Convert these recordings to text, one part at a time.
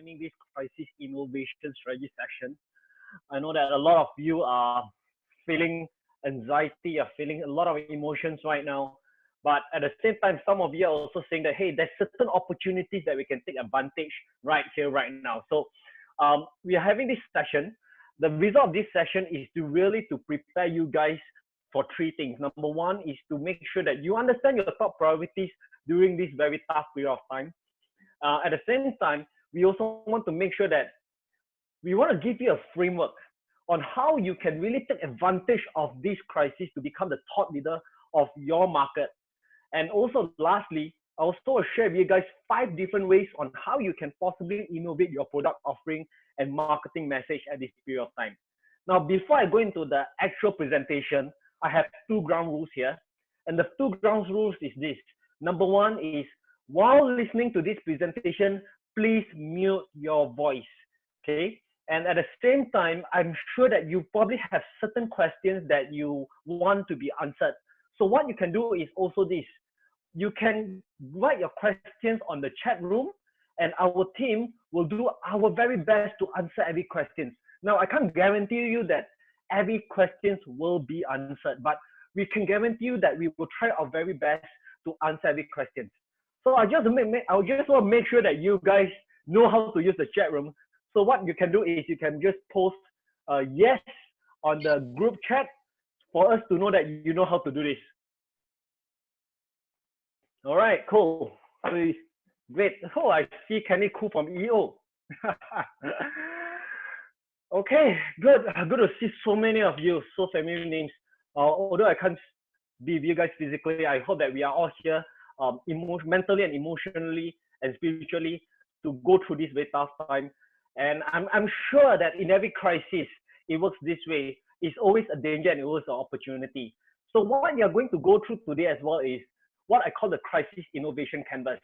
joining this crisis innovation strategy session. I know that a lot of you are feeling anxiety, are feeling a lot of emotions right now. But at the same time, some of you are also saying that, hey, there's certain opportunities that we can take advantage right here, right now. So we are having this session. The result of this session is to really to prepare you guys for three things. Number one is to make sure that you understand your top priorities during this very tough period of time. At the same time, we also want to make sure that we want to give you a framework on how you can really take advantage of this crisis to become the thought leader of your market. And also, lastly, I also will share with you guys 5 different ways on how you can possibly innovate your product offering and marketing message at this period of time. Now, before I go into the actual presentation, I have 2 ground rules here. And the 2 ground rules is this. Number 1 is, while listening to this presentation, please mute your voice, okay? And at the same time, I'm sure that you probably have certain questions that you want to be answered. So what you can do is also this. You can write your questions on the chat room, and our team will do our very best to answer every question. Now, I can't guarantee you that every question will be answered, but we can guarantee you that we will try our very best to answer every question. So I just want to make sure that you guys know how to use the chat room. So what you can do is you can just post yes on the group chat for us to know that you know how to do this. All right, cool. Great. Oh, I see Kenny Koo from EO. Okay, good. Good to see so many of you, so familiar names. Although I can't be with you guys physically, I hope that we are all here mentally and emotionally and spiritually to go through this very tough time. And I'm sure that in every crisis, it works this way. It's always a danger and it's always an opportunity. So what you're going to go through today as well is what I call the Crisis Innovation Canvas.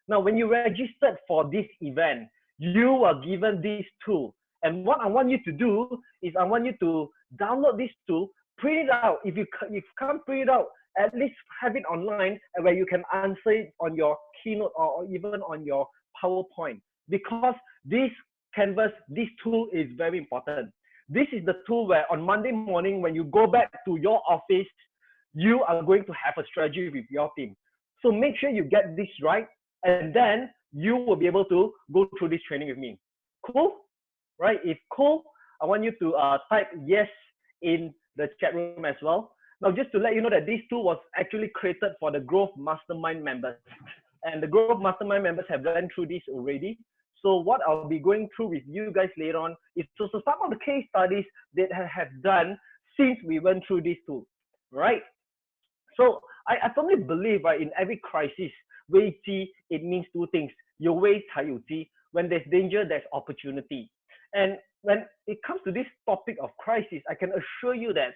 Now, when you registered for this event, you are given this tool. And what I want you to do is I want you to download this tool, print it out. If you can't print it out, at least have it online where you can answer it on your keynote or even on your PowerPoint. Because this canvas, this tool is very important. This is the tool where on Monday morning, when you go back to your office, you are going to have a strategy with your team. So make sure you get this right, and then you will be able to go through this training with me. Cool? Right? If cool, I want you to type yes in the chat room as well. Now, just to let you know that this tool was actually created for the Growth Mastermind members. And the Growth Mastermind members have gone through this already. So what I'll be going through with you guys later on is also some of the case studies that I have done since we went through this tool, right? So I firmly believe, right, in every crisis, 危機, it means 2 things. 有危才有機. When there's danger, there's opportunity. And when it comes to this topic of crisis, I can assure you that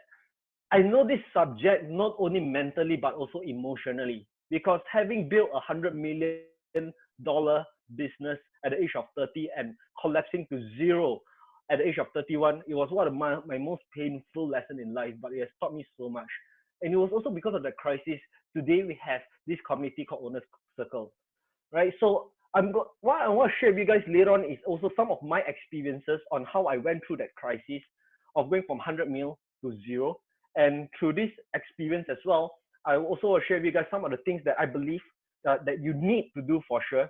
I know this subject not only mentally, but also emotionally. Because having built $100 million business at the age of 30 and collapsing to 0 at the age of 31, it was one of my most painful lessons in life, but it has taught me so much. And it was also because of the crisis, today we have this community called Owners Circle, right? So what I want to share with you guys later on is also some of my experiences on how I went through that crisis of going from 100 mil to 0. And through this experience as well, I also will share with you guys some of the things that I believe that you need to do for sure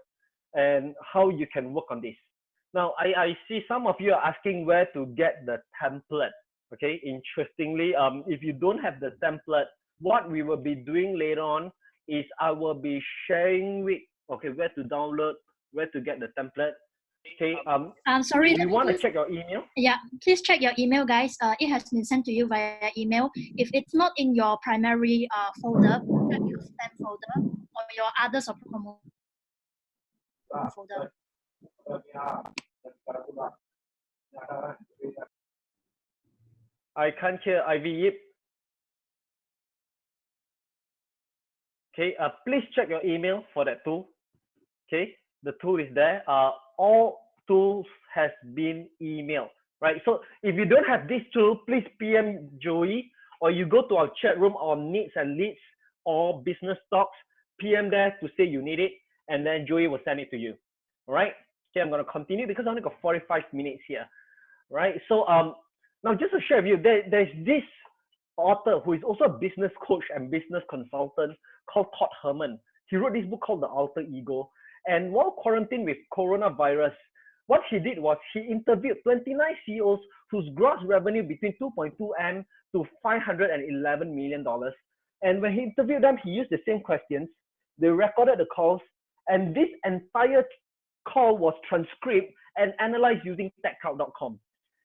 and how you can work on this. Now, I see some of you are asking where to get the template. Okay, interestingly, if you don't have the template, what we will be doing later on is I will be sharing with, okay, where to download, where to get the template. Okay, sorry, you want to check your email? Yeah, please check your email, guys. It has been sent to you via email. If it's not in your primary folder, check your spam folder or your others or promo folder. I can't hear Ivy Yip. Okay, please check your email for that tool. Okay, the tool is there. All tools has been emailed, right? So if you don't have this tool, please PM Joey, or you go to our chat room on Needs and Leads or Business Talks, PM there to say you need it, and then Joey will send it to you. All right. Okay, I'm going to continue because I only got 45 minutes here, right? So now just to share with you, there's this author who is also a business coach and business consultant called Todd Herman. He wrote this book called The Alter Ego. And while quarantined with coronavirus, what he did was he interviewed 29 CEOs whose gross revenue between 2.2 M to $511 million. And when he interviewed them, he used the same questions. They recorded the calls, and this entire call was transcribed and analyzed using techcrowd.com.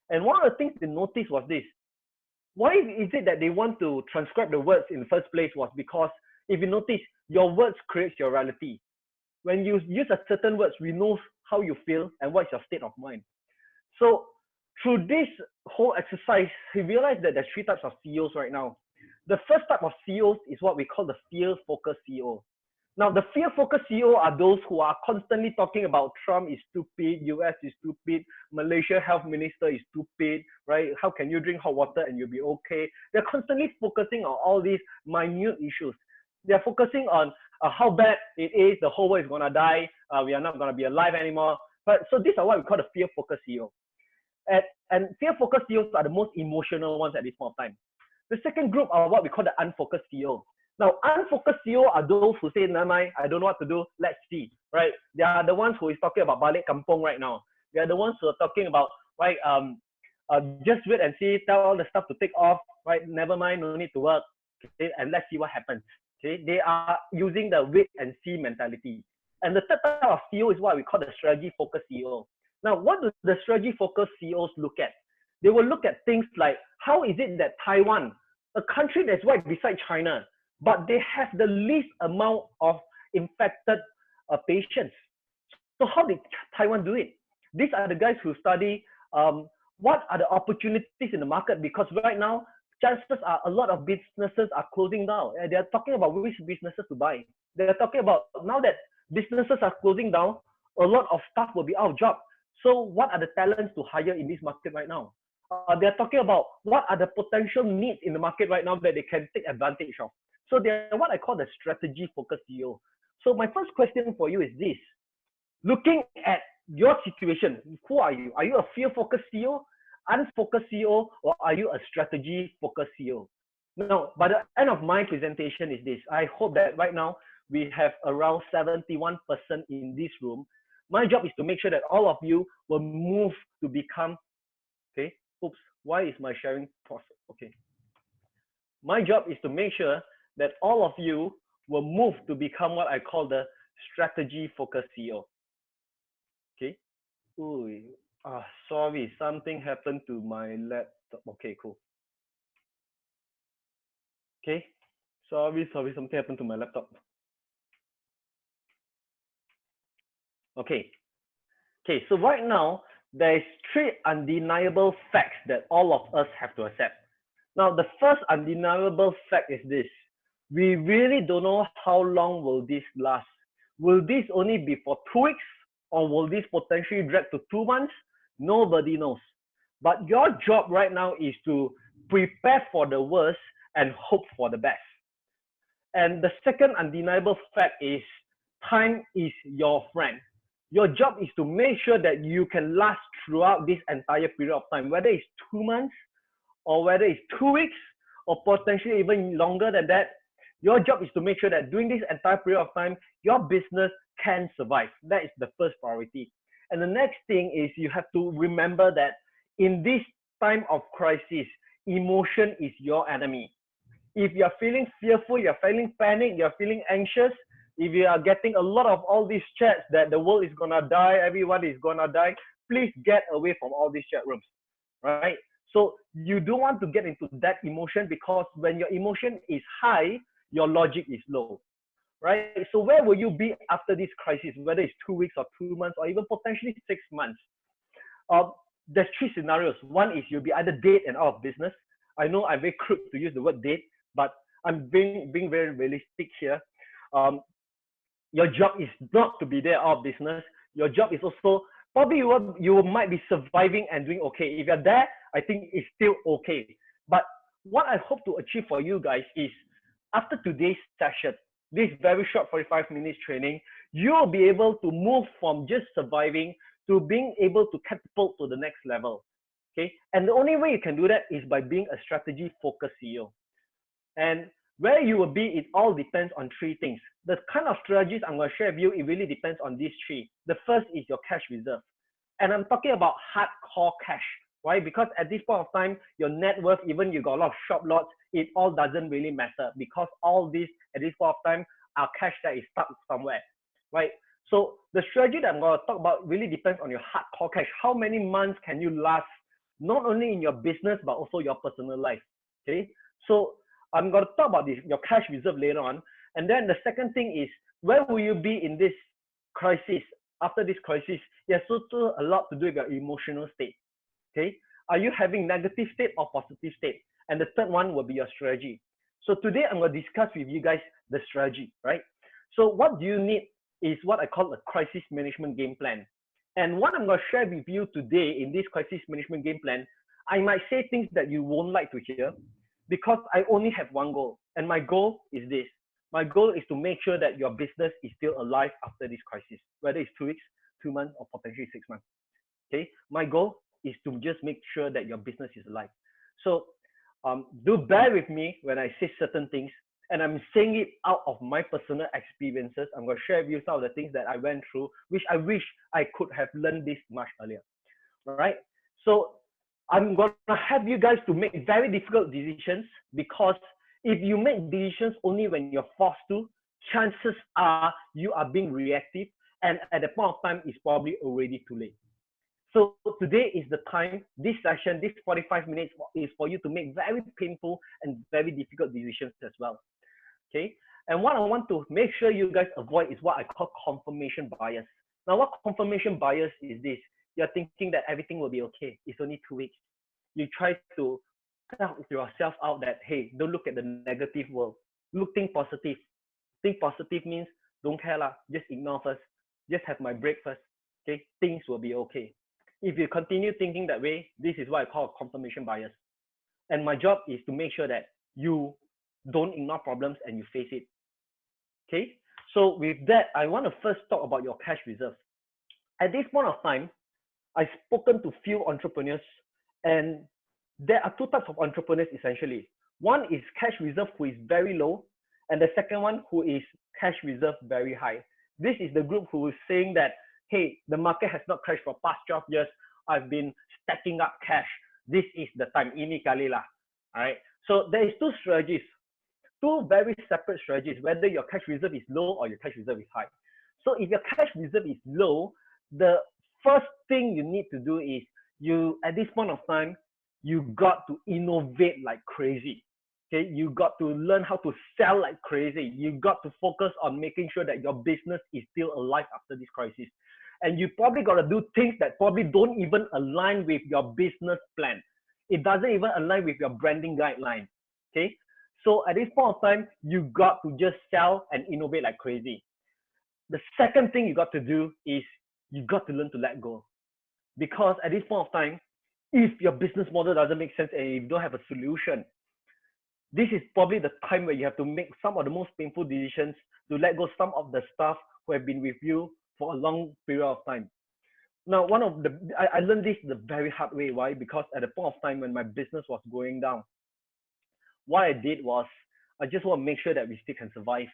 And one of the things they noticed was this. Why is it that they want to transcribe the words in the first place was because if you notice, your words creates your reality. When you use a certain words, we know how you feel and what's your state of mind. So through this whole exercise, he realized that there's three types of CEOs right now. The first type of CEOs is what we call the fear-focused CEO. Now, the fear-focused CEO are those who are constantly talking about Trump is stupid, US is stupid, Malaysia health minister is stupid, right? How can you drink hot water and you'll be okay? They're constantly focusing on all these minute issues. They're focusing on how bad it is, the whole world is going to die, we are not going to be alive anymore. But so these are what we call the fear-focused CEO. And fear-focused CEOs are the most emotional ones at this point of time. The second group are what we call the unfocused CEO. Now, unfocused CEO are those who say, never mind, I don't know what to do, let's see, right? They are the ones who is talking about balik kampung right now. They are the ones who are talking about, right, just wait and see, tell all the stuff to take off, right? Never mind, no need to work, okay? And let's see what happens, okay? They are using the wait and see mentality. And the third type of CEO is what we call the strategy-focused CEO. Now, what do the strategy-focused CEOs look at? They will look at things like, how is it that Taiwan, a country that's right beside China, but they have the least amount of infected patients. So how did Taiwan do it? These are the guys who study what are the opportunities in the market, because right now, chances are a lot of businesses are closing down. And they're talking about which businesses to buy. They're talking about now that businesses are closing down, a lot of staff will be out of job. So what are the talents to hire in this market right now? They're talking about what are the potential needs in the market right now that they can take advantage of. So they're what I call the strategy-focused CEO. So my first question for you is this. Looking at your situation, who are you? Are you a fear-focused CEO, unfocused CEO, or are you a strategy-focused CEO? Now, by the end of my presentation is this. I hope that right now we have around 71% in this room. My job is to make sure that all of you will move to become, okay, oops, why is my sharing paused? Okay. My job is to make sure that all of you will move to become what I call the strategy-focused CEO. Okay. Ooh, sorry, something happened to my laptop. Okay, cool. Okay. Sorry, something happened to my laptop. Okay. Okay, so right now, there is three undeniable facts that all of us have to accept. Now, the first undeniable fact is this. We really don't know how long will this last. Will this only be for 2 weeks, or will this potentially drag to 2 months? Nobody knows. But your job right now is to prepare for the worst and hope for the best. And the second undeniable fact is time is your friend. Your job is to make sure that you can last throughout this entire period of time, whether it's 2 months or whether it's 2 weeks or potentially even longer than that. Your job is to make sure that during this entire period of time, your business can survive. That is the first priority. And the next thing is you have to remember that in this time of crisis, emotion is your enemy. If you're feeling fearful, you're feeling panic, you're feeling anxious, if you are getting a lot of all these chats that the world is going to die, everyone is going to die, please get away from all these chat rooms, right? So you don't want to get into that emotion, because when your emotion is high, your logic is low, right? So where will you be after this crisis, whether it's 2 weeks or 2 months or even potentially 6 months? There's three scenarios. One is you'll be either dead and out of business. I know I'm very crude to use the word dead, but I'm being very realistic here. Your job is not to be there out of business. Your job is also probably you might be surviving and doing okay. If you're there, I think it's still okay. But what I hope to achieve for you guys is after today's session, this very short 45 minutes training, you'll be able to move from just surviving to being able to catapult to the next level. Okay, and the only way you can do that is by being a strategy focused CEO. And where you will be, it all depends on three things. The kind of strategies I'm going to share with you, it really depends on these three. The first is your cash reserve. And I'm talking about hardcore cash, right? Because at this point of time, your net worth, even you got a lot of shop lots, it all doesn't really matter because all this at this point of time are cash that is stuck somewhere, right? So the strategy that I'm going to talk about really depends on your hardcore cash. How many months can you last, not only in your business, but also your personal life, okay? So I'm going to talk about this, your cash reserve later on. And then the second thing is, where will you be in this crisis? After this crisis, there's also a lot to do with your emotional state, okay? Are you having negative state or positive state? And the third one will be your strategy. So today I'm going to discuss with you guys the strategy, right? So what do you need is what I call a crisis management game plan. And what I'm going to share with you today in this crisis management game plan, I might say things that you won't like to hear because I only have one goal. And my goal is this. My goal is to make sure that your business is still alive after this crisis, whether it's 2 weeks, 2 months, or potentially 6 months. Okay, my goal is to just make sure that your business is alive. So do bear with me when I say certain things, and I'm saying it out of my personal experiences. I'm going to share with you some of the things that I went through, which I wish I could have learned this much earlier. All right. So I'm going to have you guys to make very difficult decisions, because if you make decisions only when you're forced to, chances are you are being reactive, and at the point of time, it's probably already too late. So today is the time, this session, this 45 minutes is for you to make very painful and very difficult decisions as well. Okay. And what I want to make sure you guys avoid is what I call confirmation bias. Now, what confirmation bias is this? You're thinking that everything will be okay. It's only 2 weeks. You try to tell yourself out that, hey, don't look at the negative world. Think positive. Think positive means don't care lah. Just ignore first. Just have my break first. Okay. Things will be okay. If you continue thinking that way, this is what I call confirmation bias. And my job is to make sure that you don't ignore problems and you face it. Okay. So with that, I want to first talk about your cash reserves. At this point of time, I've spoken to few entrepreneurs, and there are two types of entrepreneurs essentially. One is cash reserve who is very low, and the second one who is cash reserve very high. This is the group who is saying that, hey, the market has not crashed for past 12 years. I've been stacking up cash. This is the time. Ini kali lah. All right. So there is two strategies, two very separate strategies, whether your cash reserve is low or your cash reserve is high. So if your cash reserve is low, the first thing you need to do is at this point of time, you got to innovate like crazy. Okay, you got to learn how to sell like crazy. You got to focus on making sure that your business is still alive after this crisis. And you probably got to do things that probably don't even align with your business plan. It doesn't even align with your branding guideline. Okay, so at this point of time, you got to just sell and innovate like crazy. The second thing you got to do is you got to learn to let go. Because at this point of time, if your business model doesn't make sense and you don't have a solution, this is probably the time where you have to make some of the most painful decisions to let go some of the staff who have been with you for a long period of time. Now, I learned this the very hard way. Why? Because at the point of time when my business was going down, what I did was I just want to make sure that we still can survive.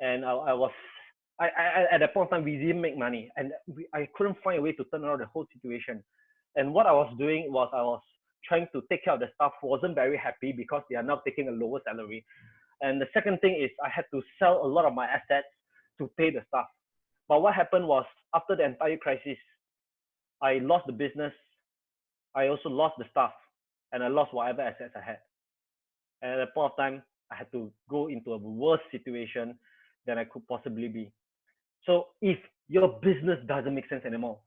And at that point of time, we didn't make money, and I couldn't find a way to turn around the whole situation. And what I was doing was I was trying to take care of the staff who wasn't very happy because they are now taking a lower salary. And the second thing is I had to sell a lot of my assets to pay the staff. But what happened was, after the entire crisis, I lost the business, I also lost the staff, and I lost whatever assets I had. And at that point of time, I had to go into a worse situation than I could possibly be. So if your business doesn't make sense anymore,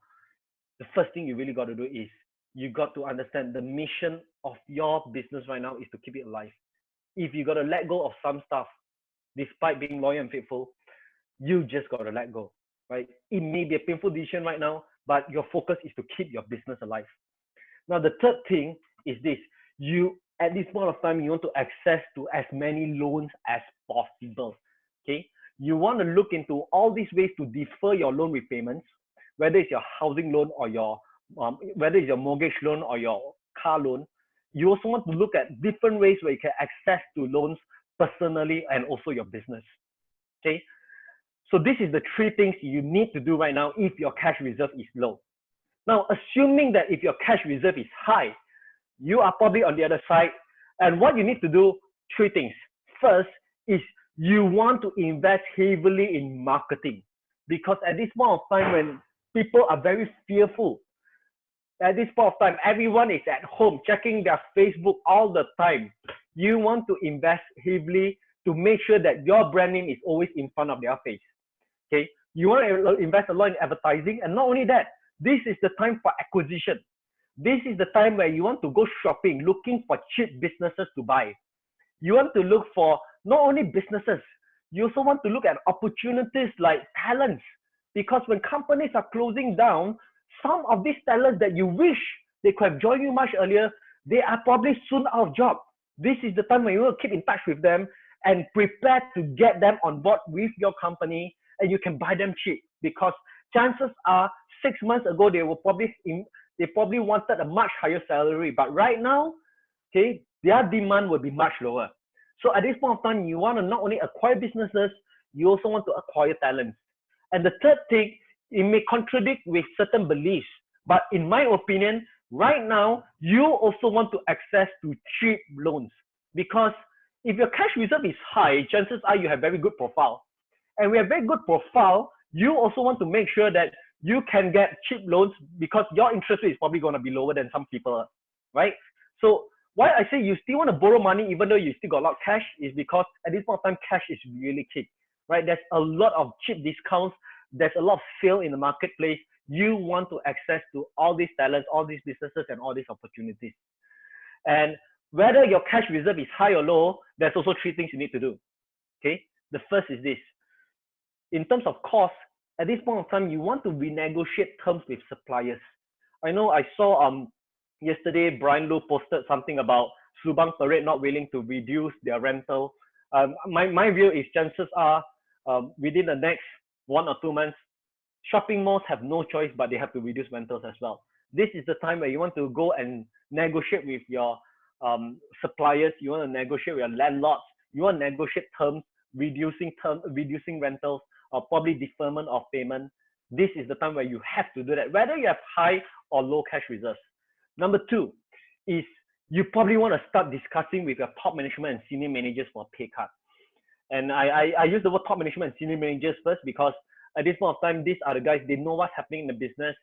the first thing you really got to do is you got to understand the mission of your business right now is to keep it alive. If you got to let go of some stuff, despite being loyal and faithful, you just got to let go, right? It may be a painful decision right now, but your focus is to keep your business alive. Now, the third thing is this. At this point of time, you want to access to as many loans as possible, okay? You want to look into all these ways to defer your loan repayments, whether it's your housing loan or your whether it's your mortgage loan or your car loan, you also want to look at different ways where you can access to loans personally and also your business. Okay, so this is the three things you need to do right now if your cash reserve is low. Now, assuming that if your cash reserve is high, you are probably on the other side. And what you need to do, three things. First is you want to invest heavily in marketing, because at this point of time when people are very fearful, at this point of time, everyone is at home checking their Facebook all the time. You want to invest heavily to make sure that your brand name is always in front of their face. Okay, you want to invest a lot in advertising, and not only that, this is the time for acquisition. This is the time where you want to go shopping, looking for cheap businesses to buy. You want to look for not only businesses, you also want to look at opportunities like talents. Because when companies are closing down, some of these talents that you wish they could have joined you much earlier, they are probably soon out of job. This is the time when you will keep in touch with them and prepare to get them on board with your company, and you can buy them cheap, because chances are 6 months ago they probably wanted a much higher salary, but right now, okay, their demand will be much lower. So at this point of time, you want to not only acquire businesses, you also want to acquire talents. And the third thing, it may contradict with certain beliefs, but in my opinion, right now, you also want to access to cheap loans, because if your cash reserve is high, chances are you have very good profile. And with a very good profile, you also want to make sure that you can get cheap loans, because your interest rate is probably going to be lower than some people, right? So why I say you still want to borrow money even though you still got a lot of cash is because at this point of time, cash is really cheap, right? There's a lot of cheap discounts. There's a lot of sale in the marketplace. You want to access to all these talents, all these businesses, and all these opportunities. And whether your cash reserve is high or low, there's also three things you need to do. Okay, the first is this. In terms of cost, at this point of time, you want to renegotiate terms with suppliers. I know I saw yesterday Brian Lu posted something about Subang Parade not willing to reduce their rental. My view is chances are within the next 1 or 2 months, shopping malls have no choice but they have to reduce rentals as well. This is the time where you want to go and negotiate with your suppliers. You want to negotiate with your landlords. You want to negotiate terms, reducing rentals, or probably deferment of payment. This is the time where you have to do that, whether you have high or low cash reserves. Number two is you probably want to start discussing with your top management and senior managers for a pay cut. And I use the word top management and senior managers first, because at this point of time, these are the guys, they know what's happening in the business.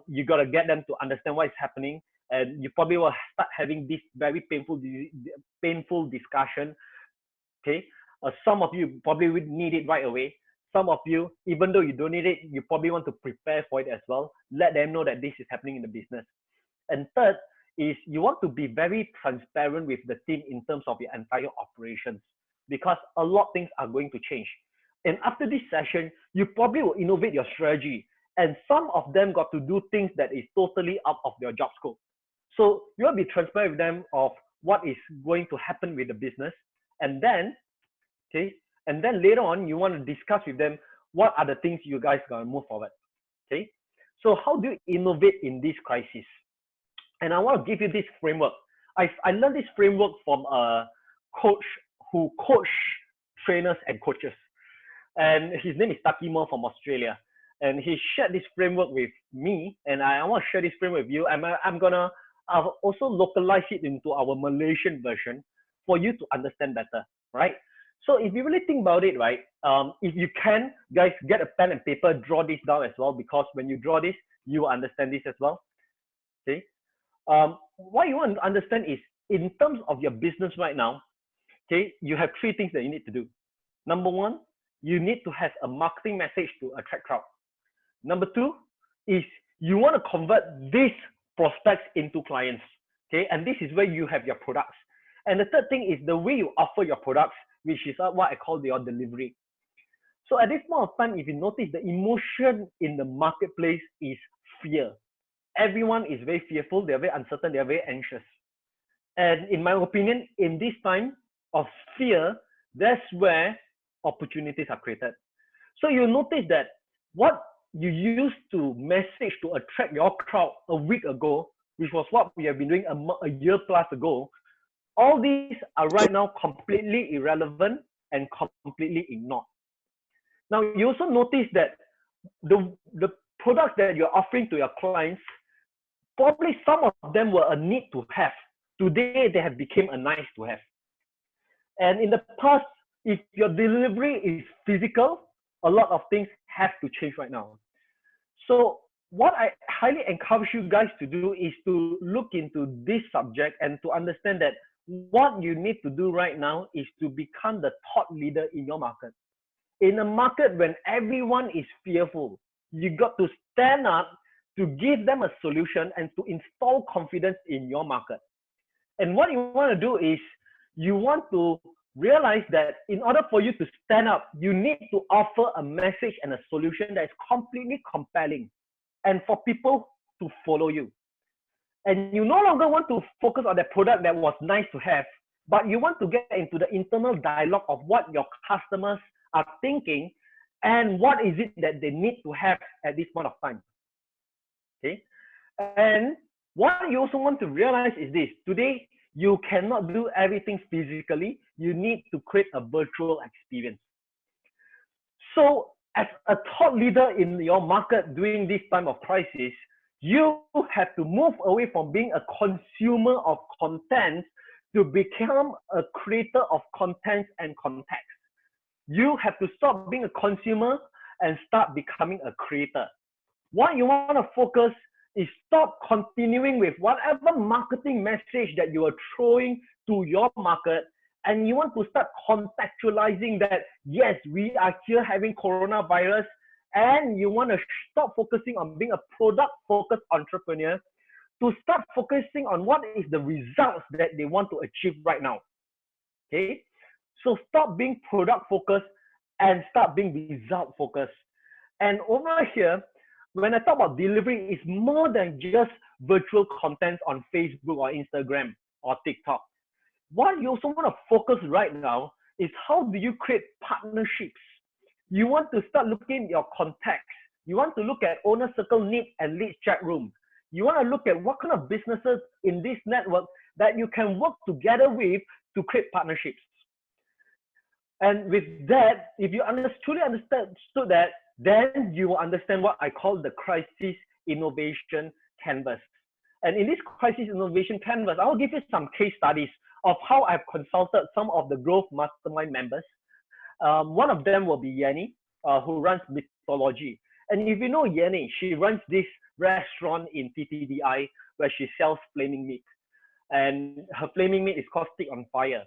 You got to get them to understand what is happening. And you probably will start having this very painful discussion. Okay, some of you probably would need it right away. Some of you, even though you don't need it, you probably want to prepare for it as well. Let them know that this is happening in the business. And third is you want to be very transparent with the team in terms of your entire operations, because a lot of things are going to change. And after this session, you probably will innovate your strategy. And some of them got to do things that is totally out of their job scope. So you will be transparent with them of what is going to happen with the business. And then, okay, and then later on, you want to discuss with them what are the things you guys are going to move forward. Okay, so how do you innovate in this crisis? And I want to give you this framework. I learned this framework from a coach who coach trainers and coaches. And his name is Taki Mo from Australia. And he shared this framework with me. And I want to share this framework with you. I'll also localize it into our Malaysian version for you to understand better, right? So if you really think about it, right, if you can, guys, get a pen and paper, draw this down as well, because when you draw this, you will understand this as well. Okay. What you want to understand is, in terms of your business right now, okay, you have three things that you need to do. Number one, you need to have a marketing message to attract crowd. Number two is you want to convert these prospects into clients. Okay, and this is where you have your products. And the third thing is the way you offer your products, which is what I call your delivery. So at this point of time, if you notice, the emotion in the marketplace is fear. Everyone is very fearful, they're very uncertain, they're very anxious. And in my opinion, in this time of fear, that's where opportunities are created. So you'll notice that what you used to message to attract your crowd a week ago, which was what we have been doing a year plus ago, all these are right now completely irrelevant and completely ignored. Now, you also notice that the products that you're offering to your clients, probably some of them were a need to have. Today, they have become a nice to have. And in the past, if your delivery is physical, a lot of things have to change right now. So what I highly encourage you guys to do is to look into this subject and to understand that what you need to do right now is to become the thought leader in your market. In a market when everyone is fearful, you got to stand up to give them a solution and to install confidence in your market. And what you want to do is you want to realize that in order for you to stand up, you need to offer a message and a solution that is completely compelling and for people to follow you. And you no longer want to focus on that product that was nice to have, but you want to get into the internal dialogue of what your customers are thinking and what is it that they need to have at this point of time. Okay. And what you also want to realize is this: today, you cannot do everything physically. You need to create a virtual experience. So as a thought leader in your market during this time of crisis, you have to move away from being a consumer of content to become a creator of content and context. You have to stop being a consumer and start becoming a creator. What you want to focus is stop continuing with whatever marketing message that you are throwing to your market, and you want to start contextualizing that, yes, we are here having coronavirus, and you want to stop focusing on being a product-focused entrepreneur to start focusing on what is the results that they want to achieve right now. Okay? So stop being product-focused and start being result-focused. And over here, when I talk about delivery, it's more than just virtual content on Facebook or Instagram or TikTok. What you also want to focus right now is how do you create partnerships. You want to start looking at your contacts. You want to look at owner circle needs and leads chat room. You want to look at what kind of businesses in this network that you can work together with to create partnerships. And with that, if you truly understood that, then you will understand what I call the crisis innovation canvas. And in this crisis innovation canvas, I'll give you some case studies of how I've consulted some of the growth mastermind members. One of them will be Yanni, who runs Mythology. And if you know Yanni, she runs this restaurant in TTDI where she sells flaming meat. And her flaming meat is called Stick on Fire.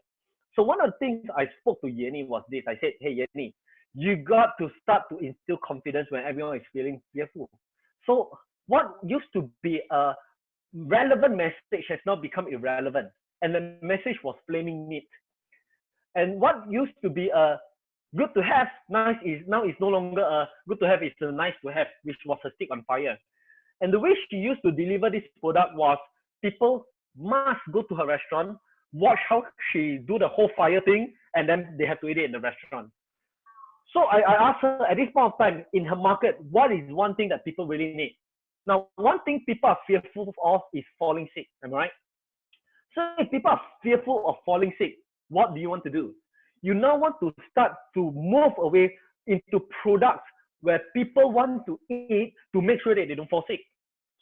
So one of the things I spoke to Yanni was this. I said, hey, Yanni, you got to start to instill confidence when everyone is feeling fearful. So what used to be a relevant message has now become irrelevant. And the message was flaming meat. And what used to be a good to have, now is no longer a good to have, it's a nice to have, which was a Stick on Fire. And the way she used to deliver this product was people must go to her restaurant, watch how she do the whole fire thing, and then they have to eat it in the restaurant. So I asked her at this point of time in her market, what is one thing that people really need? Now, one thing people are fearful of is falling sick, am I right? So if people are fearful of falling sick, what do you want to do? You now want to start to move away into products where people want to eat to make sure that they don't fall sick.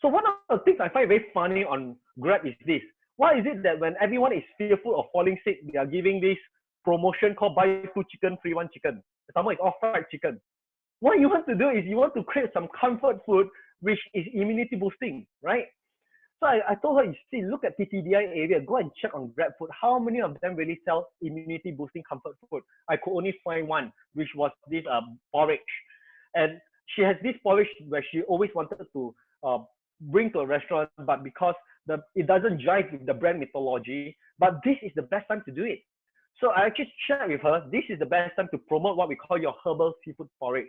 So one of the things I find very funny on Grab is this. Why is it that when everyone is fearful of falling sick, they are giving this promotion called buy 2 chicken, free 1 chicken? Someone is all fried chicken. What you want to do is you want to create some comfort food which is immunity boosting, right? So I told her, you see, look at TTDI area, go and check on GrabFood. How many of them really sell immunity boosting comfort food? I could only find one, which was this porridge. And she has this porridge where she always wanted to bring to a restaurant, but because it doesn't jive with the brand Mythology, but this is the best time to do it. So I actually shared with her, this is the best time to promote what we call your herbal seafood porridge.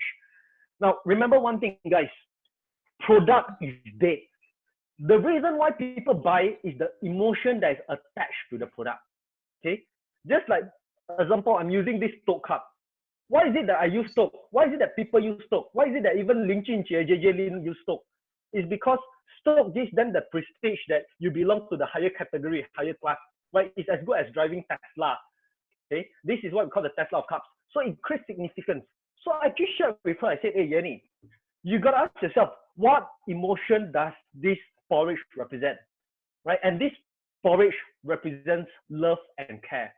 Now, remember one thing, guys, product is dead. The reason why people buy is the emotion that is attached to the product. Okay, just like example, I'm using this Tote cup. Why is it that I use stock? Why is it that people use stock? Why is it that even Lin Jun Jie, JJ Lin use stock? It's because stock gives them the prestige that you belong to the higher category, higher class, right? It's as good as driving Tesla. Okay, this is what we call the Tesla of cups. So increased significance. So I just shared with her. I said, hey Yenny, you gotta ask yourself, what emotion does this porridge represent, right? And this porridge represents love and care.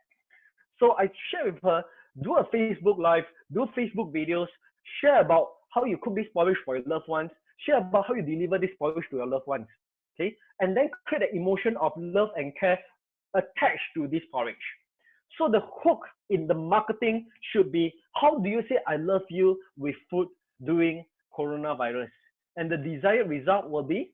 So I shared with her, do a Facebook live, do Facebook videos, share about how you cook this porridge for your loved ones, share about how you deliver this porridge to your loved ones, okay? And then create the emotion of love and care attached to this porridge. So the hook in the marketing should be, how do you say I love you with food during coronavirus? And the desired result will be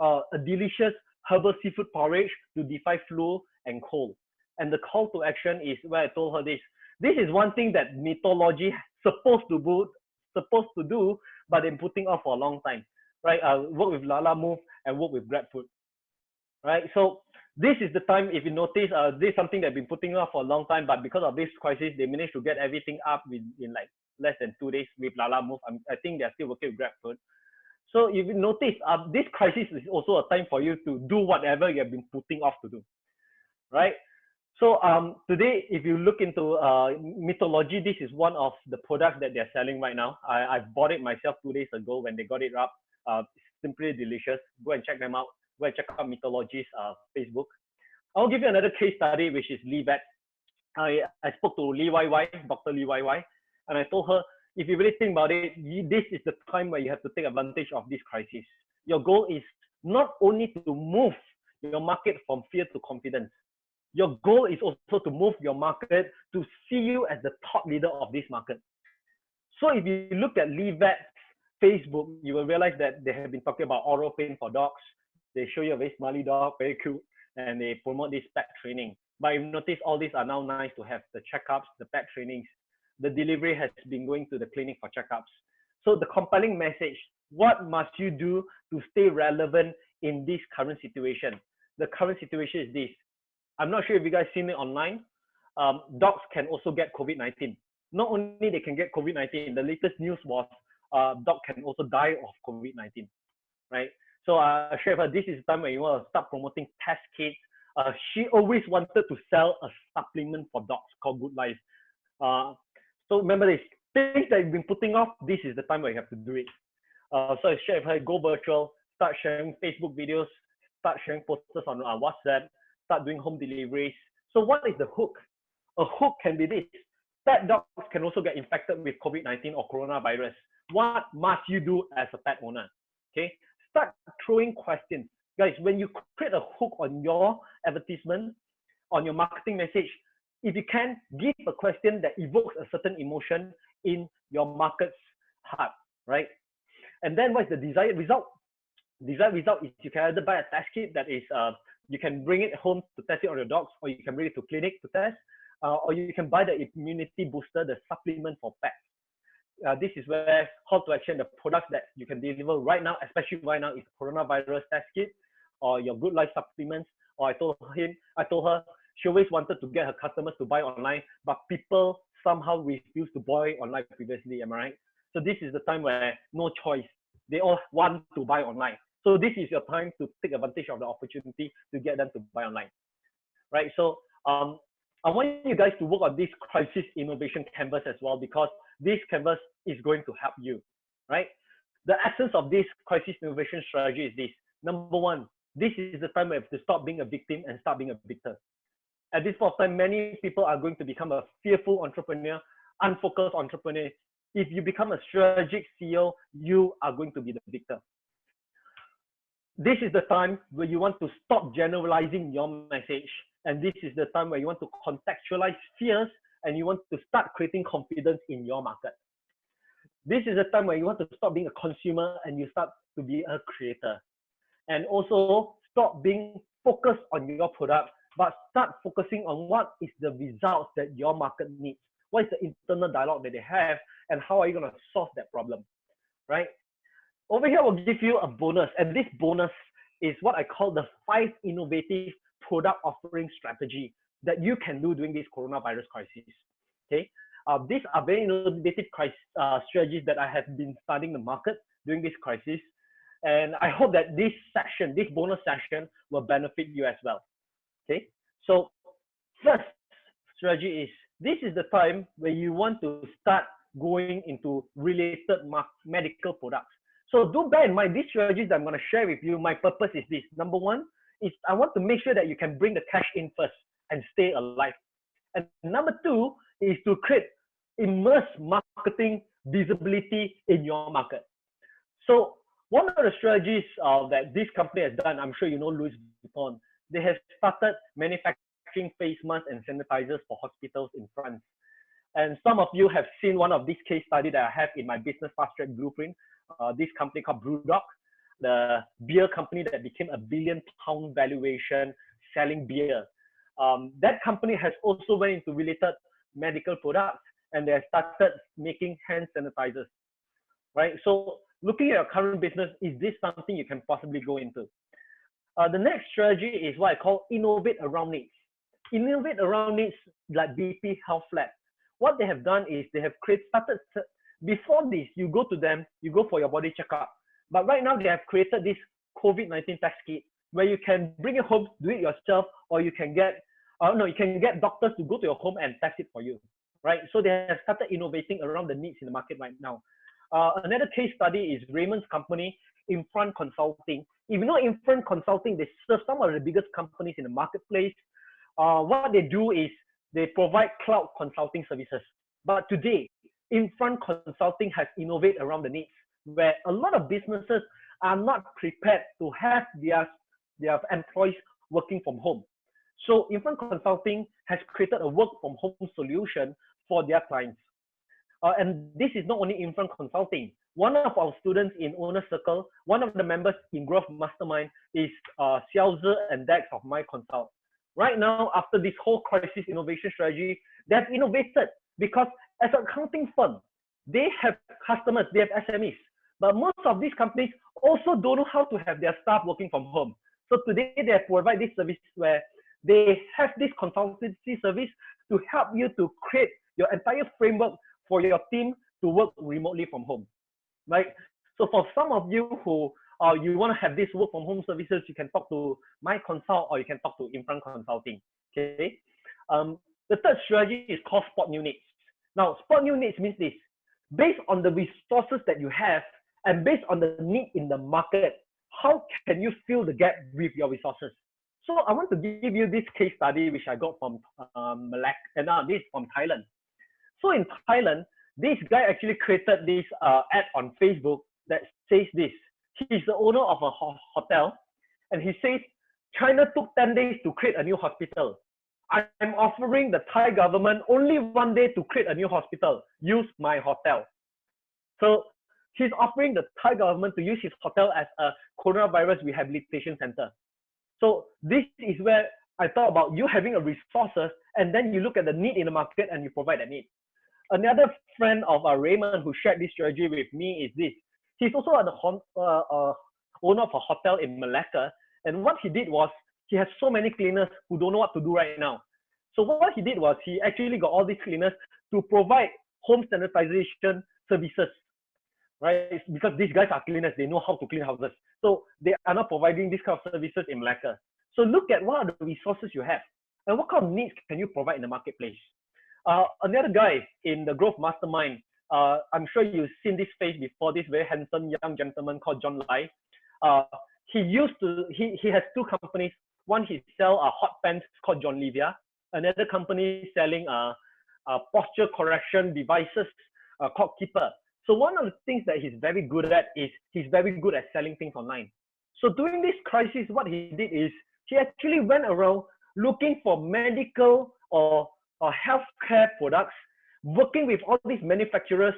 a delicious herbal seafood porridge to defy flu and cold. And the call to action is where I told her this. This is one thing that mythology supposed to do, but they're putting off for a long time, right? Work with Lala Move and work with GrabFood, right? So this is the time, if you notice, this is something they've been putting off for a long time, but because of this crisis, they managed to get everything up in like less than 2 days with Lala Move. I think they're still working with GrabFood. So if you notice, this crisis is also a time for you to do whatever you have been putting off to do, right? So today, if you look into mythology, this is one of the products that they're selling right now. I bought it myself 2 days ago when they got it up. It's simply delicious. Go and check them out. Go and check out Mythology's Facebook. I'll give you another case study, which is Lee Vet. I spoke to Lee YY, Dr. Lee YY, and I told her, if you really think about it, this is the time where you have to take advantage of this crisis. Your goal is not only to move your market from fear to confidence. Your goal is also to move your market to see you as the top leader of this market. So if you look at Lee Vet's Facebook, you will realize that they have been talking about oral pain for dogs. They show you a very smiley dog, very cute, and they promote this pet training. But you notice all these are now nice to have the checkups, the pet trainings. The delivery has been going to the clinic for checkups. So the compelling message, what must you do to stay relevant in this current situation? The current situation is this. I'm not sure if you guys seen it online. Dogs can also get COVID-19. Not only they can get COVID-19, the latest news was dog can also die of COVID-19, right? So I share with her, this is the time when you want to start promoting test kits. She always wanted to sell a supplement for dogs called Good Life. So remember this, things that you've been putting off, this is the time where you have to do it. So I share with her, go virtual, start sharing Facebook videos, start sharing posters on WhatsApp, start doing home deliveries. So what is the hook? A hook can be this. Pet dogs can also get infected with COVID-19 or coronavirus. What must you do as a pet owner? Okay, start throwing questions. Guys, when you create a hook on your advertisement, on your marketing message, if you can, give a question that evokes a certain emotion in your market's heart, right? And then what's the desired result? Desired result is you can either buy a test kit that is, you can bring it home to test it on your dogs, or you can bring it to clinic to test, or you can buy the immunity booster, the supplement for pets. This is where call to action, the products that you can deliver right now, especially right now, is coronavirus test kit or your Good Life supplements. Or I told her, she always wanted to get her customers to buy online, but people somehow refused to buy online previously, am I right? So this is the time where no choice. They all want to buy online. So this is your time to take advantage of the opportunity to get them to buy online, right? So I want you guys to work on this crisis innovation canvas as well, because this canvas is going to help you, right? The essence of this crisis innovation strategy is this. Number one, this is the time where you have to stop being a victim and start being a victor. At this point of time, many people are going to become a fearful entrepreneur, unfocused entrepreneur. If you become a strategic CEO, you are going to be the victor. This is the time where you want to stop generalizing your message. And this is the time where you want to contextualize fears and you want to start creating confidence in your market. This is the time where you want to stop being a consumer and you start to be a creator. And also stop being focused on your product, but start focusing on what is the results that your market needs. What is the internal dialogue that they have, and how are you going to solve that problem, right? Over here, we'll give you a bonus, and this bonus is what I call the 5 innovative product offering strategy that you can do during this coronavirus crisis. Okay, These are very innovative strategies that I have been studying the market during this crisis. And I hope that this session, this bonus session, will benefit you as well. Okay. So first strategy is, this is the time where you want to start going into related medical products. So do bear in mind, these strategies that I'm going to share with you, my purpose is this. Number one is I want to make sure that you can bring the cash in first and stay alive. And number two is to create immerse marketing visibility in your market. So one of the strategies that this company has done, I'm sure you know Louis Vuitton, they have started manufacturing face masks and sanitizers for hospitals in France. And some of you have seen one of these case studies that I have in my business fast track blueprint. This company called Brewdog, the beer company that became a £1 billion valuation selling beer. That company has also went into related medical products, and they have started making hand sanitizers, right? So looking at your current business, is this something you can possibly go into? The next strategy is what I call innovate around needs. Innovate around needs like BP Health Lab. What they have done is they have started, before this, you go to them, you go for your body checkup. But right now they have created this COVID-19 test kit where you can bring it home, do it yourself, or you can get, you can get doctors to go to your home and test it for you, right? So they have started innovating around the needs in the market right now. Another case study is Raymond's company, Infront Consulting. If you know Infront Consulting, they serve some of the biggest companies in the marketplace. What they do is they provide cloud consulting services. But today, Infront Consulting has innovated around the needs, where a lot of businesses are not prepared to have their employees working from home. So Infront Consulting has created a work from home solution for their clients. And this is not only Infront Consulting. One of our students in Owner Circle, one of the members in Growth Mastermind is Xiaozi and Dex of My Consult. Right now, after this whole crisis innovation strategy, they have innovated because as an accounting firm, they have customers, they have SMEs. But most of these companies also don't know how to have their staff working from home. So today they provide this service where they have this consultancy service to help you to create your entire framework for your team to work remotely from home, right? So for some of you who you want to have this work from home services, you can talk to My Consult or you can talk to Infront Consulting, okay? The third strategy is called spot new needs. Now, spot new needs means this: based on the resources that you have and based on the need in the market, how can you fill the gap with your resources? So I want to give you this case study which I got from Malacca, and now this is from Thailand. So in Thailand, this guy actually created this ad on Facebook that says this. He's the owner of a hotel, and he says, China took 10 days to create a new hospital. I'm offering the Thai government only 1 day to create a new hospital. Use my hotel. So he's offering the Thai government to use his hotel as a coronavirus rehabilitation center. So this is where I thought about you having a resources, and then you look at the need in the market and you provide that need. Another friend of Raymond who shared this strategy with me is this. He's also the owner of a hotel in Malacca. And what he did was, he has so many cleaners who don't know what to do right now. So what he did was, he actually got all these cleaners to provide home sanitization services, right? Because these guys are cleaners, they know how to clean houses. So they are now providing this kind of services in Malacca. So look at what are the resources you have and what kind of needs can you provide in the marketplace. Another guy in the Growth Mastermind, I'm sure you've seen this face before, this very handsome young gentleman called John Lai. He has two companies. One, he sells hot pants called John Livia. Another company selling posture correction devices called Keeper. So one of the things that he's very good at is he's very good at selling things online. So during this crisis, what he did is he actually went around looking for medical or healthcare products, working with all these manufacturers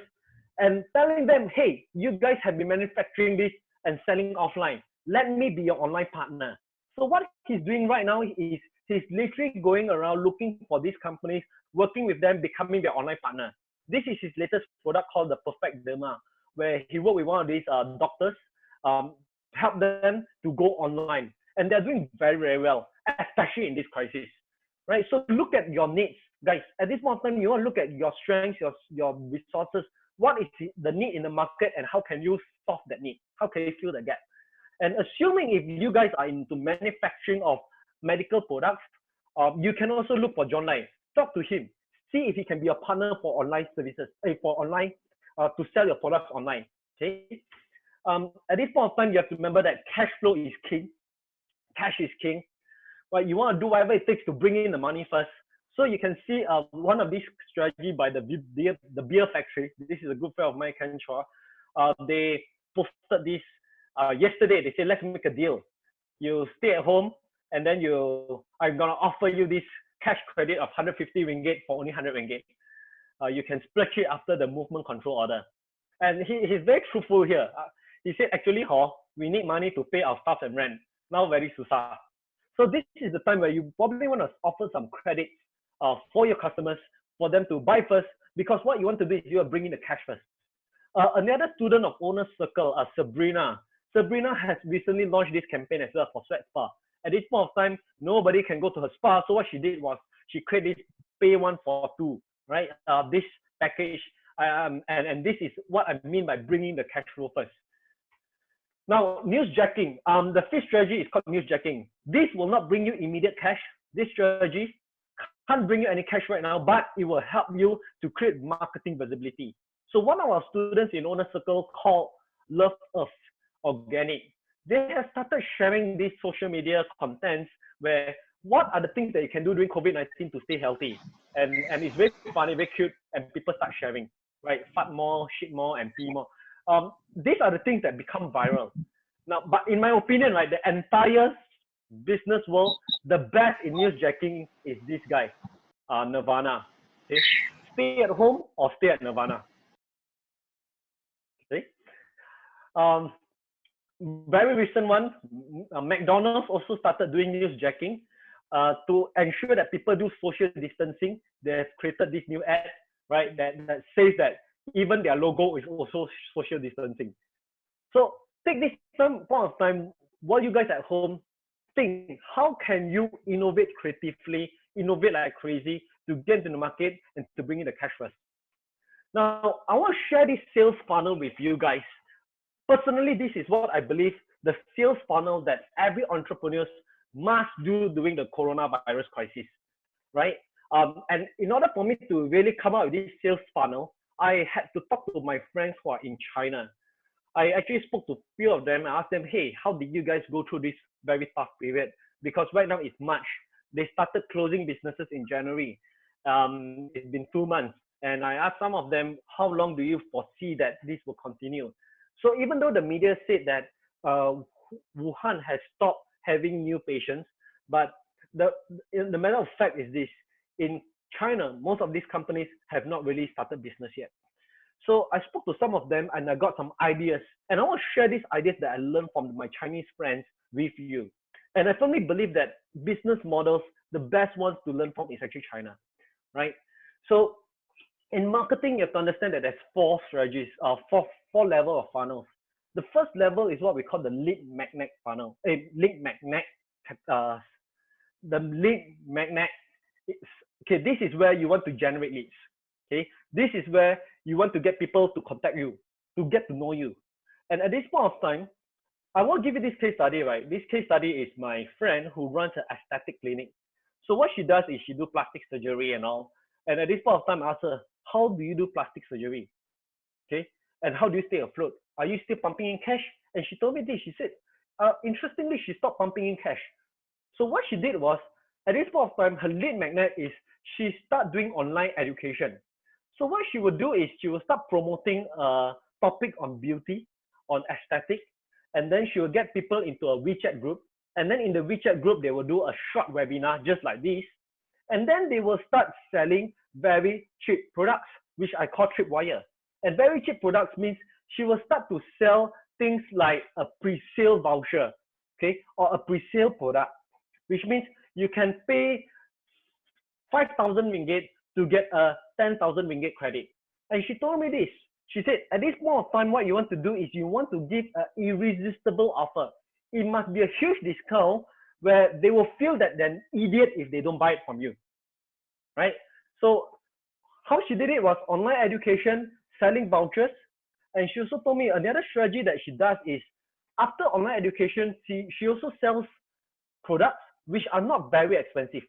and telling them, hey, you guys have been manufacturing this and selling offline. Let me be your online partner. So what he's doing right now is he's literally going around looking for these companies, working with them, becoming their online partner. This is his latest product called the Perfect Derma, where he worked with one of these doctors, help them to go online. And they're doing very, very well, especially in this crisis, right? So look at your needs. Guys, at this point of time, you want to look at your strengths, your resources. What is the need in the market, and how can you solve that need? How can you fill the gap? And assuming if you guys are into manufacturing of medical products, you can also look for John Lai. Talk to him. See if he can be a partner for online services, for online, to sell your products online. Okay. At this point of time, you have to remember that cash flow is king. Cash is king. Right? You want to do whatever it takes to bring in the money first. So you can see one of these strategy by the beer factory. This is a good friend of mine, Ken Chua. They posted this yesterday. They said, let's make a deal. You stay at home, and then I'm gonna offer you this cash credit of 150 ringgit for only 100 ringgit. You can splurge it after the movement control order. And he's very truthful here. He said, actually, we need money to pay our staff and rent. Now very susah. So this is the time where you probably want to offer some credit for your customers, for them to buy first, because what you want to do is you are bringing the cash first. Another student of Owner Circle, Sabrina. Sabrina has recently launched this campaign as well for Sweat Spa. At this point of time, nobody can go to her spa. So what she did was she created this pay one for two, right? This package, and this is what I mean by bringing the cash flow first. Now, newsjacking. The fifth strategy is called newsjacking. This will not bring you immediate cash. This strategy can't bring you any cash right now, but it will help you to create marketing visibility. So one of our students in Owner Circle called Love Earth Organic, they have started sharing these social media contents where what are the things that you can do during COVID-19 to stay healthy. And it's very funny, very cute, and people start sharing, right? Fart more, shit more, and pee more. These are the things that become viral. Now, but in my opinion, right, the entire business world, the best in newsjacking is this guy, Nirvana. Okay? Stay at home or stay at Nirvana. Okay? Very recent one, McDonald's also started doing newsjacking to ensure that people do social distancing. They have created this new ad, right, that says that even their logo is also social distancing. So take this point of time, while you guys at home, think, how can you innovate creatively, innovate like crazy to get into the market and to bring in the cash first? Now, I want to share this sales funnel with you guys. Personally, this is what I believe the sales funnel that every entrepreneur must do during the coronavirus crisis, right? And in order for me to really come out with this sales funnel, I had to talk to my friends who are in China. I actually spoke to a few of them. I asked them, hey, how did you guys go through this very tough period? Because right now it's March. They started closing businesses in January. It's been 2 months. And I asked some of them, how long do you foresee that this will continue? So even though the media said that Wuhan has stopped having new patients, but the matter of fact is this: in China, most of these companies have not really started business yet. So I spoke to some of them and I got some ideas, and I want to share these ideas that I learned from my Chinese friends with you. And I firmly believe that business models, the best ones to learn from is actually China, right? So in marketing, you have to understand that there's 4 strategies, four level of funnels. The first level is what we call the lead magnet funnel. Lead magnet. The lead magnet. Okay, this is where you want to generate leads. Okay, this is where you want to get people to contact you, to get to know you. And at this point of time, I will give you this case study, right? This case study is my friend who runs an aesthetic clinic. So what she does is she do plastic surgery and all. And at this point of time, I asked her, how do you do plastic surgery? Okay, and how do you stay afloat? Are you still pumping in cash? And she told me this. She said, interestingly, she stopped pumping in cash. So what she did was, at this point of time, her lead magnet is she start doing online education. So what she would do is she will start promoting a topic on beauty, on aesthetic, and then she will get people into a WeChat group. And then in the WeChat group, they will do a short webinar just like this. And then they will start selling very cheap products, which I call tripwire. And very cheap products means she will start to sell things like a pre-sale voucher, okay, or a pre-sale product, which means you can pay 5,000 ringgit to get a 10,000 ringgit credit. And she told me this. She said, at this point of time, what you want to do is you want to give an irresistible offer. It must be a huge discount where they will feel that they're an idiot if they don't buy it from you, right? So how she did it was online education, selling vouchers, and she also told me another strategy that she does is after online education, she also sells products which are not very expensive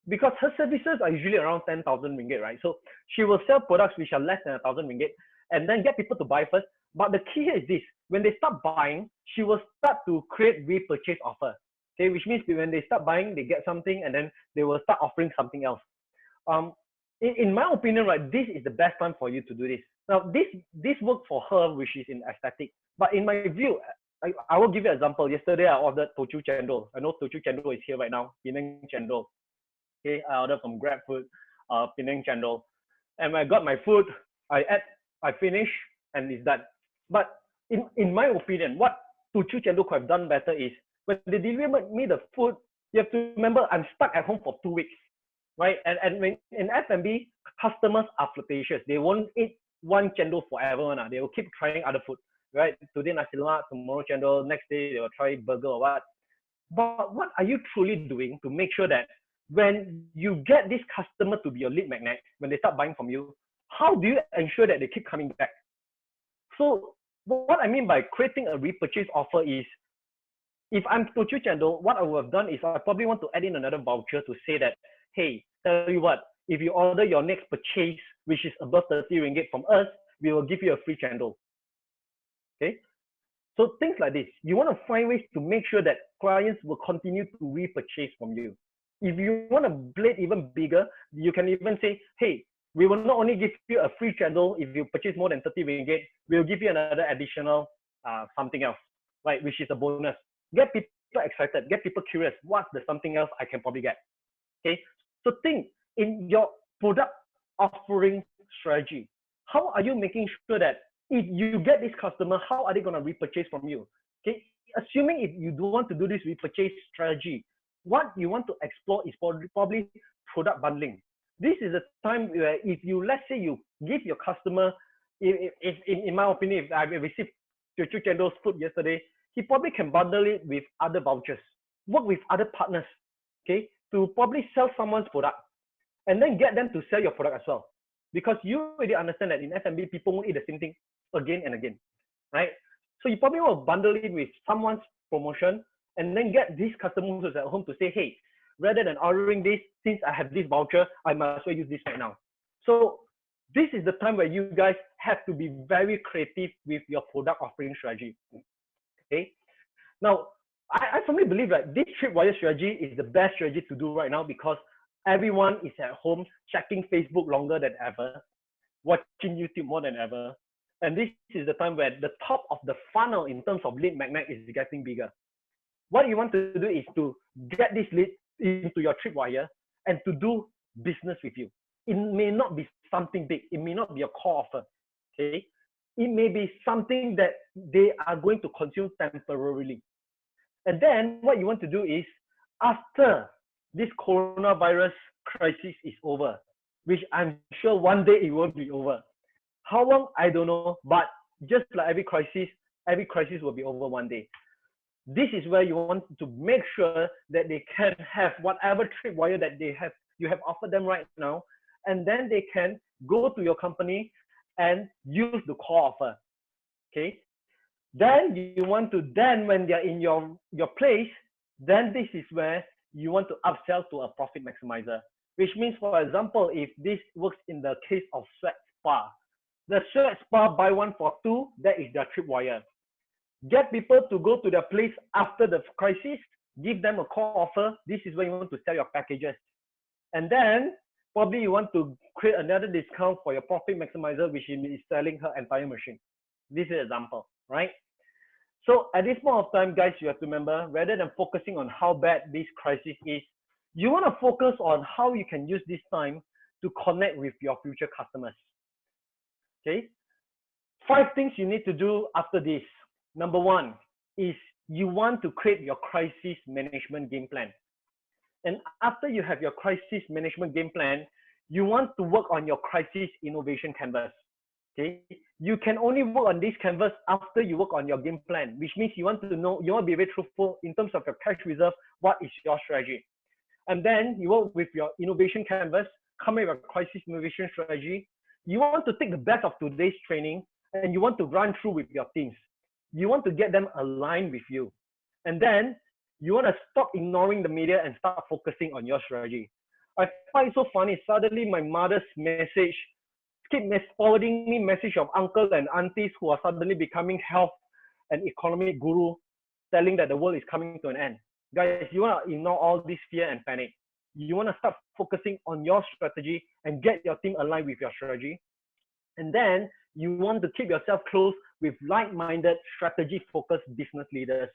because her services are usually around 10,000 ringgit, right? So she will sell products which are less than 1,000 ringgit and then get people to buy first. But the key here is this: when they start buying, she will start to create repurchase offer. Okay, which means when they start buying, they get something and then they will start offering something else. In my opinion, right, this is the best time for you to do this. Now, this worked for her, which is in aesthetic. But in my view, I will give you an example. Yesterday, I ordered Tochu Chendol. I know Tochu Chendol is here right now, Penang Chendol. Okay, I ordered from GrabFood, Penang Chendol. And when I got my food, I finish, and it's done. But in my opinion, what Tochu Chendol could have done better is when they deliver me the food, you have to remember I'm stuck at home for 2 weeks, right? And when in F&B, customers are flirtatious. They won't eat one chendol forever. They will keep trying other food, right? Today nasi lemak, tomorrow chendol, next day they will try burger or what. But what are you truly doing to make sure that when you get this customer to be your lead magnet, when they start buying from you, how do you ensure that they keep coming back? So what I mean by creating a repurchase offer is, if I'm Tochu Chendol, what I would have done is I probably want to add in another voucher to say that, hey, tell you what, if you order your next purchase, which is above 30 ringgit from us, we will give you a free chendol. Okay? So things like this, you want to find ways to make sure that clients will continue to repurchase from you. If you want to blade even bigger, you can even say, hey, we will not only give you a free chendol if you purchase more than 30 ringgit, we'll give you another additional something else, right, which is a bonus. Get people excited, get people curious. What's the something else I can probably get? Okay, so think in your product offering strategy. How are you making sure that if you get this customer, how are they going to repurchase from you? Okay, assuming if you do want to do this repurchase strategy, what you want to explore is probably product bundling. This is a time where if you, let's say you give your customer, if in my opinion, if I received Tochu Chendol's food yesterday, he probably can bundle it with other vouchers, work with other partners, okay, to probably sell someone's product and then get them to sell your product as well. Because you already understand that in F&B, people won't eat the same thing again and again, right? So you probably want to bundle it with someone's promotion and then get these customers who's at home to say, hey, rather than ordering this, since I have this voucher, I might as well use this right now. So this is the time where you guys have to be very creative with your product offering strategy. Okay. Now, I firmly believe that this tripwire strategy is the best strategy to do right now because everyone is at home checking Facebook longer than ever, watching YouTube more than ever. And this is the time where the top of the funnel in terms of lead magnet is getting bigger. What you want to do is to get this lead into your tripwire and to do business with you. It may not be something big. It may not be a core offer. Okay. It may be something that they are going to consume temporarily. And then what you want to do is, after this coronavirus crisis is over, which I'm sure one day it won't be over. How long? I don't know. But just like every crisis will be over one day. This is where you want to make sure that they can have whatever tripwire that you have offered them right now, and then they can go to your company and use the core offer. Okay. Then you want to, when they're in your place, then this is where you want to upsell to a profit maximizer, which means, for example, if this works in the case of Sweat Spa, the Sweat Spa buy one for two, that is their tripwire. Get people to go to their place after the crisis, give them a core offer. This is where you want to sell your packages. And then probably you want to create another discount for your profit maximizer, which is selling her entire machine. This is an example, right? So at this point of time, guys, you have to remember, rather than focusing on how bad this crisis is, you want to focus on how you can use this time to connect with your future customers. Okay? 5 things you need to do after this. Number 1 is you want to create your crisis management game plan. And after you have your crisis management game plan, you want to work on your crisis innovation canvas. Okay, you can only work on this canvas after you work on your game plan, which means you want to know, you want to be very truthful in terms of your cash reserve, what is your strategy. And then you work with your innovation canvas, coming up with a crisis innovation strategy, you want to take the best of today's training and you want to run through with your teams. You want to get them aligned with you. And then you want to stop ignoring the media and start focusing on your strategy. I find it so funny. Suddenly, my mother's message keep forwarding me message of uncles and aunties who are suddenly becoming health and economic guru, telling that the world is coming to an end. Guys, you want to ignore all this fear and panic. You want to start focusing on your strategy and get your team aligned with your strategy. And then you want to keep yourself close with like-minded, strategy-focused business leaders.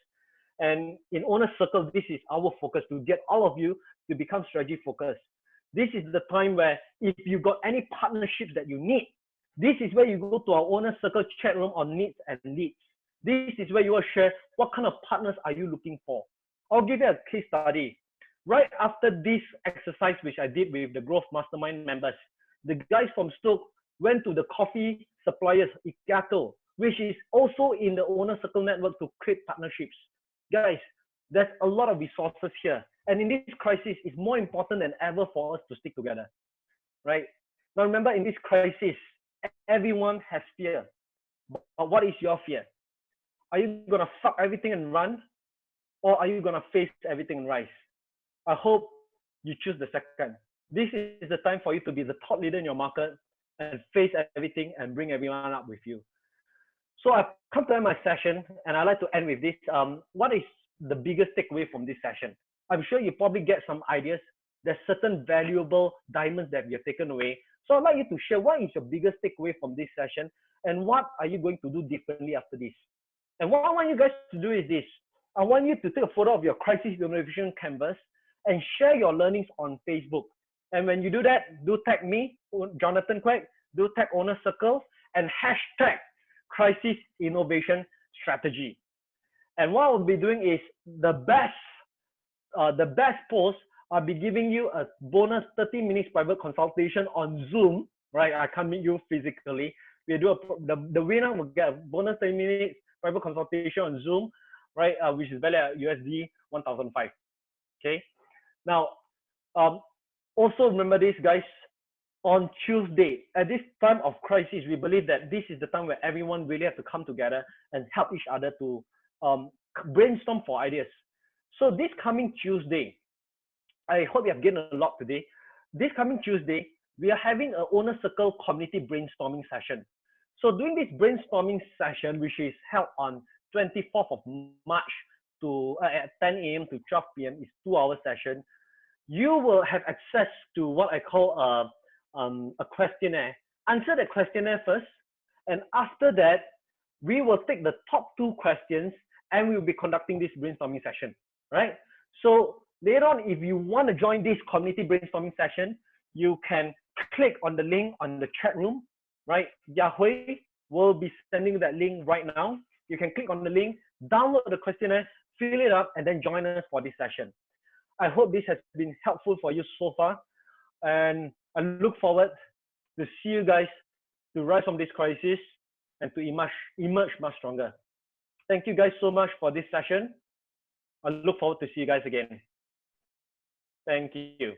And in Owner Circle, this is our focus, to get all of you to become strategy-focused. This is the time where if you got any partnerships that you need, this is where you go to our Owner Circle chat room on needs and leads. This is where you will share what kind of partners are you looking for. I'll give you a case study. Right after this exercise, which I did with the Growth Mastermind members, the guys from Stoke went to the coffee suppliers, Ikato, which is also in the Owner Circle network, to create partnerships. Guys, there's a lot of resources here. And in this crisis, it's more important than ever for us to stick together, right? Now remember, in this crisis, everyone has fear. But what is your fear? Are you going to fuck everything and run? Or are you going to face everything and rise? I hope you choose the second. This is the time for you to be the top leader in your market and face everything and bring everyone up with you. So I've come to end my session, and I'd like to end with this. What is the biggest takeaway from this session? I'm sure you probably get some ideas. There's certain valuable diamonds that we have taken away. So I'd like you to share what is your biggest takeaway from this session, and what are you going to do differently after this? And what I want you guys to do is this. I want you to take a photo of your crisis innovation canvas and share your learnings on Facebook. And when you do that, do tag me, JonathanQuek, do tag Owner Circle, and hashtag crisis innovation strategy. And what I'll be doing is the best post, I'll be giving you a bonus 30 minutes private consultation on Zoom, right? I can't meet you physically. We do the winner will get a bonus 30 minutes private consultation on Zoom, right? Which is valued at USD 1,005. Okay. Now, also remember this, guys. On Tuesday, at this time of crisis, we believe that this is the time where everyone really has to come together and help each other to brainstorm for ideas. So this coming Tuesday, I hope you have gained a lot today. This coming Tuesday, we are having an Owner Circle community brainstorming session. So during this brainstorming session, which is held on 24th of March at 10 a.m. to 12 p.m., is 2-hour session. You will have access to what I call a questionnaire. Answer the questionnaire first, and after that, we will take the top 2 questions and we will be conducting this brainstorming session, right? So later on, if you want to join this community brainstorming session, you can click on the link on the chat room, right? Yahweh will be sending that link right now. You can click on the link, download the questionnaire, fill it up, and then join us for this session. I hope this has been helpful for you so far, and I look forward to see you guys to rise from this crisis and to emerge much stronger. Thank you guys so much for this session. I look forward to see you guys again. Thank you.